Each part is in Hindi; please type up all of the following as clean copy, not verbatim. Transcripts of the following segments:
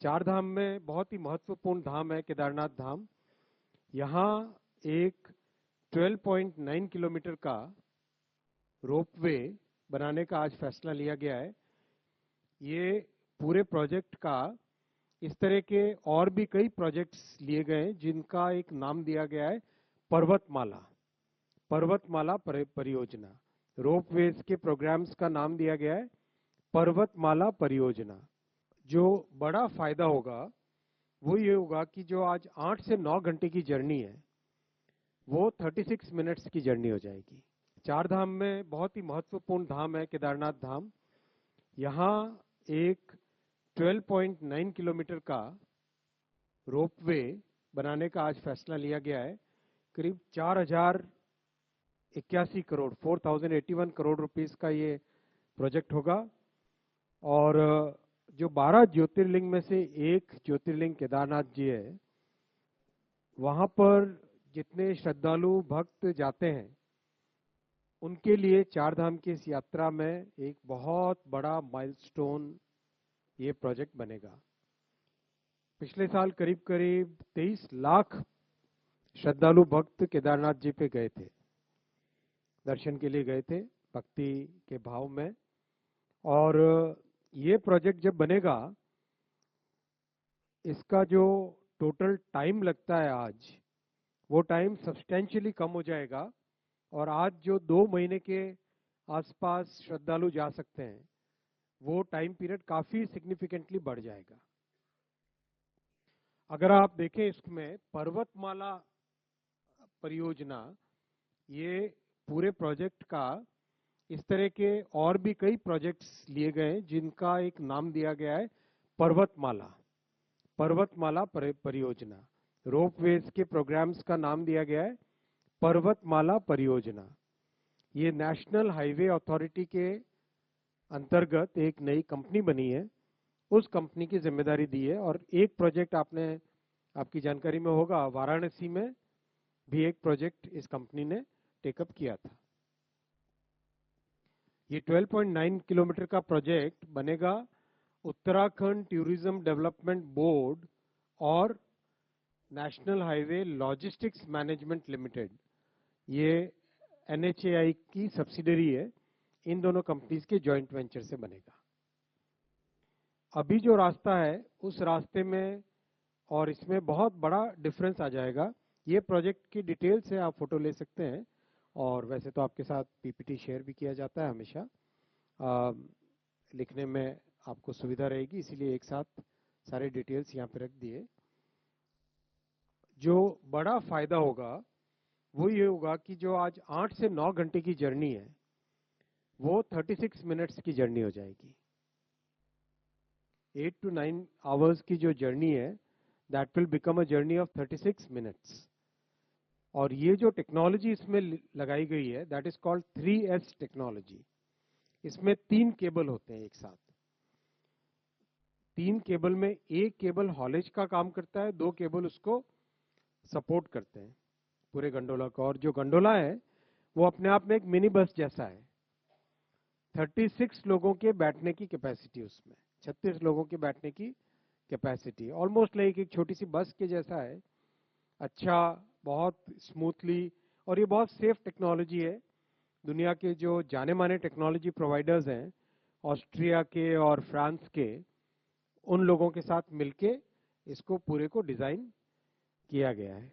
चार धाम में बहुत ही महत्वपूर्ण धाम है केदारनाथ धाम। यहाँ एक 12.9 किलोमीटर का रोपवे बनाने का आज फैसला लिया गया है। ये पूरे प्रोजेक्ट का इस तरह के और भी कई प्रोजेक्ट्स लिए गए हैं जिनका एक नाम दिया गया है पर्वतमाला परियोजना। रोपवेज के प्रोग्राम्स का नाम दिया गया है पर्वतमाला परियोजना। जो बड़ा फायदा होगा वो ये होगा कि जो आज 8 से 9 घंटे की जर्नी है वो 36 मिनट्स की जर्नी हो जाएगी। चार धाम में बहुत ही महत्वपूर्ण धाम है केदारनाथ धाम। यहाँ एक 12.9 किलोमीटर का रोपवे बनाने का आज फैसला लिया गया है। करीब 4081 करोड़ 4081 करोड़ रुपीस का ये प्रोजेक्ट होगा। और जो 12 ज्योतिर्लिंग में से एक ज्योतिर्लिंग केदारनाथ जी है, वहां पर जितने श्रद्धालु भक्त जाते हैं उनके लिए चार धाम की इस यात्रा में एक बहुत बड़ा माइलस्टोन ये प्रोजेक्ट बनेगा। पिछले साल करीब करीब 23 लाख श्रद्धालु भक्त केदारनाथ जी पे गए थे, दर्शन के लिए गए थे भक्ति के भाव में। और ये प्रोजेक्ट जब बनेगा इसका जो टोटल टाइम लगता है आज वो टाइम सब्सटेंशियली कम हो जाएगा। और आज जो 2 महीने के आसपास श्रद्धालु जा सकते हैं वो टाइम पीरियड काफी सिग्निफिकेंटली बढ़ जाएगा। अगर आप देखें इसमें पर्वतमाला परियोजना, ये पूरे प्रोजेक्ट का इस तरह के और भी कई प्रोजेक्ट्स लिए गए हैं जिनका एक नाम दिया गया है पर्वतमाला परियोजना। रोपवेज के प्रोग्राम्स का नाम दिया गया है पर्वतमाला परियोजना। ये नेशनल हाईवे अथॉरिटी के अंतर्गत एक नई कंपनी बनी है, उस कंपनी की जिम्मेदारी दी है। और एक प्रोजेक्ट आपकी जानकारी में होगा, वाराणसी में भी एक प्रोजेक्ट इस कंपनी ने टेकअप किया था। ये 12.9 किलोमीटर का प्रोजेक्ट बनेगा उत्तराखंड टूरिज्म डेवलपमेंट बोर्ड और national highway logistics management limited, ये NHAI की सब्सिडरी है, इन दोनों कंपनीज के जॉइंट वेंचर से बनेगा। अभी जो रास्ता है उस रास्ते में और इसमें बहुत बड़ा डिफरेंस आ जाएगा। ये प्रोजेक्ट की डिटेल से आप फोटो ले सकते हैं और वैसे तो आपके साथ PPT शेयर भी किया जाता है हमेशा। लिखने में आपको सुविधा रहेगी, इसीलिए एक साथ सारे डिटेल्स यहाँ पे रख दिए। जो बड़ा फायदा होगा वो ये होगा कि जो आज 8 से 9 घंटे की जर्नी है वो 36 मिनट्स की जर्नी हो जाएगी। 8 to 9 आवर्स की जो जर्नी है that will become a journey of 36 minutes. और ये जो टेक्नोलॉजी इसमें लगाई गई है that is called 3S technology. इसमें 3 केबल होते हैं एक साथ। 3 केबल में एक केबल हॉलेज का काम करता है, 2 केबल उसको सपोर्ट करते हैं पूरे गंडोला का। और जो गंडोला है वो अपने आप में एक मिनी बस जैसा है। 36 लोगों के बैठने की कैपेसिटी, उसमें 36 लोगों के बैठने की कैपेसिटी, ऑलमोस्ट लाइक एक छोटी सी बस के जैसा है। अच्छा, बहुत स्मूथली, और ये बहुत सेफ टेक्नोलॉजी है। दुनिया के जो जाने माने टेक्नोलॉजी प्रोवाइडर्स हैं ऑस्ट्रिया के और फ्रांस के, उन लोगों के साथ मिलके इसको पूरे को डिजाइन किया गया है।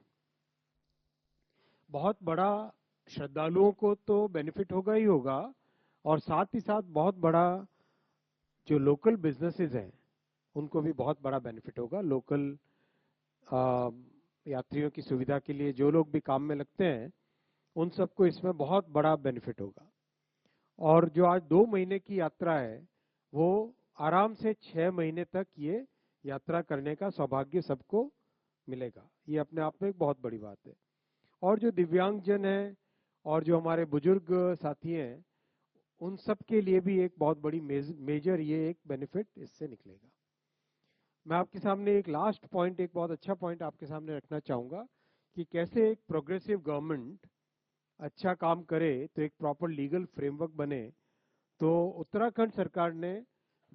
बहुत बड़ा श्रद्धालुओं को तो बेनिफिट होगा ही होगा, और साथ ही साथ बहुत बड़ा जो लोकल बिजनेसेस हैं उनको भी बहुत बड़ा बेनिफिट होगा। लोकल यात्रियों की सुविधा के लिए जो लोग भी काम में लगते हैं उन सबको इसमें बहुत बड़ा बेनिफिट होगा। और जो आज 2 महीने की यात्रा है वो आराम से 6 महीने तक ये यात्रा करने का सौभाग्य सबको मिलेगा। ये अपने आप में एक बहुत बड़ी बात है। और जो दिव्यांगजन हैं और जो हमारे बुजुर्ग साथी हैं उन सब के लिए भी एक बहुत बड़ी मेजर ये एक बेनिफिट इससे निकलेगा। मैं आपके सामने एक लास्ट पॉइंट, एक बहुत अच्छा पॉइंट आपके सामने रखना चाहूंगा कि कैसे एक प्रोग्रेसिव गवर्नमेंट अच्छा काम करे तो एक प्रॉपर लीगल फ्रेमवर्क बने। तो उत्तराखंड सरकार ने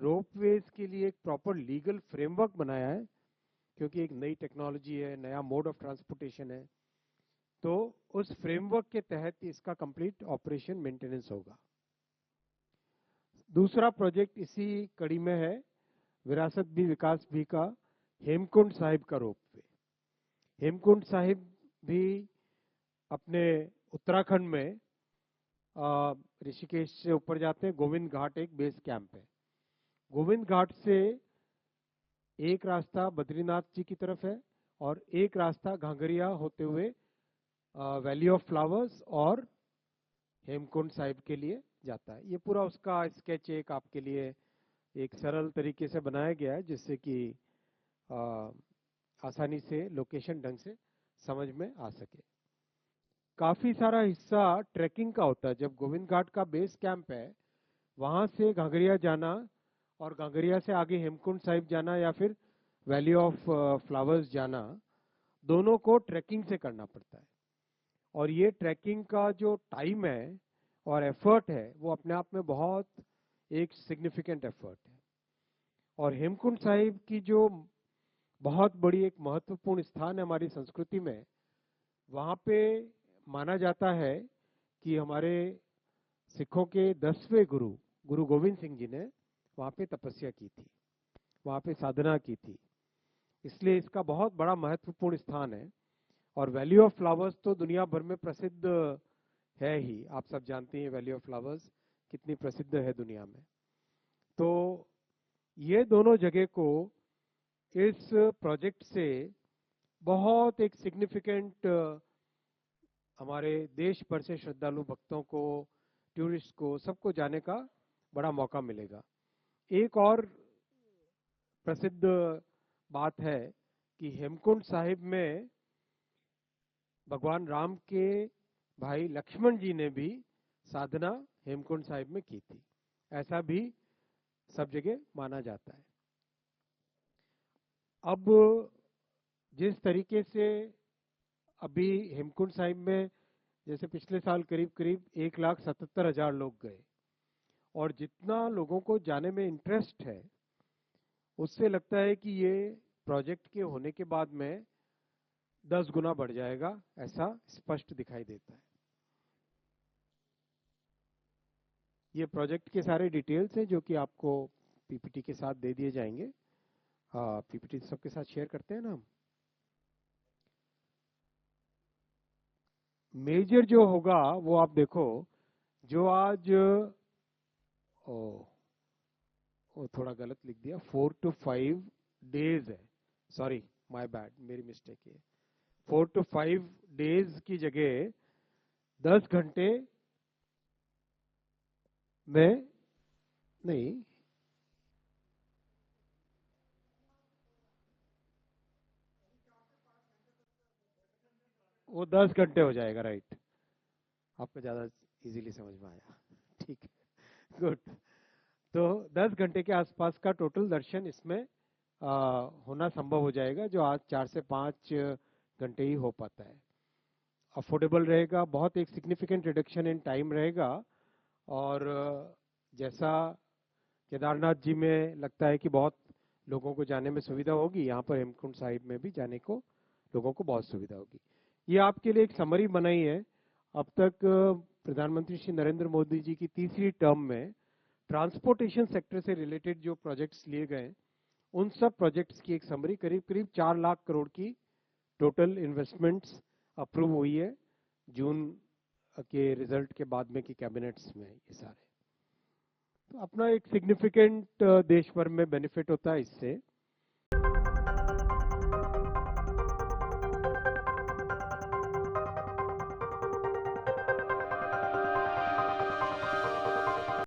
रोपवेज के लिए एक प्रॉपर लीगल फ्रेमवर्क बनाया है, क्योंकि एक नई टेक्नोलॉजी है, नया मोड ऑफ ट्रांसपोर्टेशन है, तो उस फ्रेमवर्क के तहत इसका कंप्लीट ऑपरेशन मेंटेनेंस होगा। दूसरा प्रोजेक्ट इसी कड़ी में है, विरासत भी विकास भी का हेमकुंड साहिब का रोपवे। हेमकुंड साहिब भी अपने उत्तराखंड में ऋषिकेश से ऊपर जाते हैं, गोविंद घाट एक बेस कैंप है। गोविंद घाट से एक रास्ता बद्रीनाथ जी की तरफ है और एक रास्ता घांगरिया होते हुए वैली ऑफ फ्लावर्स और हेमकुंड साहिब के लिए जाता है। ये पूरा उसका स्केच एक आपके लिए एक सरल तरीके से बनाया गया है, जिससे कि आसानी से लोकेशन ढंग से समझ में आ सके। काफी सारा हिस्सा ट्रैकिंग का होता है। जब गोविंद घाट का बेस कैंप है, वहां से घांगरिया जाना और घांगरिया से आगे हेमकुंड साहिब जाना या फिर वैली ऑफ फ्लावर्स जाना, दोनों को ट्रैकिंग से करना पड़ता है। और ये ट्रैकिंग का जो टाइम है और एफर्ट है, वो अपने आप में बहुत एक सिग्निफिकेंट एफर्ट है। और हेमकुंड साहिब की जो बहुत बड़ी एक महत्वपूर्ण स्थान है हमारी संस्कृति में, वहां पे माना जाता है कि हमारे सिखों के 10वें गुरु गुरु गोविंद सिंह जी ने वहां पे तपस्या की थी, वहां पे साधना की थी, इसलिए इसका बहुत बड़ा महत्वपूर्ण स्थान है। और वैली ऑफ फ्लावर्स तो दुनिया भर में प्रसिद्ध है ही, आप सब जानते हैं वैली ऑफ फ्लावर्स कितनी प्रसिद्ध है दुनिया में। तो ये दोनों जगह को इस प्रोजेक्ट से बहुत एक सिग्निफिकेंट हमारे देश भर से श्रद्धालु भक्तों को, टूरिस्ट को, सबको जाने का बड़ा मौका मिलेगा। एक और प्रसिद्ध बात है कि हेमकुंड साहिब में भगवान राम के भाई लक्ष्मण जी ने भी साधना हेमकुंड साहिब में की थी, ऐसा भी सब जगह माना जाता है। अब जिस तरीके से अभी हेमकुंड साहिब में जैसे पिछले साल करीब करीब 1,77,000 लोग गए, और जितना लोगों को जाने में इंटरेस्ट है, उससे लगता है कि ये प्रोजेक्ट के होने के बाद में 10 गुना बढ़ जाएगा, ऐसा स्पष्ट दिखाई देता है। ये प्रोजेक्ट के सारे डिटेल्स हैं जो कि आपको पीपीटी के साथ दे दिए जाएंगे। हाँ, पीपीटी सबके साथ शेयर करते हैं ना हम। मेजर जो होगा वो आप देखो, जो आज वो थोड़ा गलत लिख दिया, 4 to 5 डेज है, सॉरी माय बैड, मेरी मिस्टेक है। 4 to 5 डेज की जगह 10 घंटे में नहीं, वो 10 घंटे हो जाएगा, राइट। आपको ज्यादा इजीली समझ में आया, ठीक है, गुड। तो 10 घंटे के आसपास का टोटल दर्शन इसमें होना संभव हो जाएगा, जो आज 4 से 5 घंटे ही हो पाता है। अफोर्डेबल रहेगा, बहुत एक सिग्निफिकेंट रिडक्शन इन टाइम रहेगा। और जैसा केदारनाथ जी में लगता है कि बहुत लोगों को जाने में सुविधा होगी, यहाँ पर हेमकुंड साहिब में भी जाने को लोगों को बहुत सुविधा होगी। ये आपके लिए एक समरी बनाई है। अब तक प्रधानमंत्री श्री नरेंद्र मोदी जी की तीसरी टर्म में ट्रांसपोर्टेशन सेक्टर से रिलेटेड जो प्रोजेक्ट्स लिए गए, उन सब प्रोजेक्ट्स की एक समरी, करीब करीब 4 लाख करोड़ की टोटल इन्वेस्टमेंट्स अप्रूव हुई है जून के रिजल्ट के बाद में की कैबिनेट्स में। ये सारे तो अपना एक सिग्निफिकेंट देश भर में बेनिफिट होता है इससे।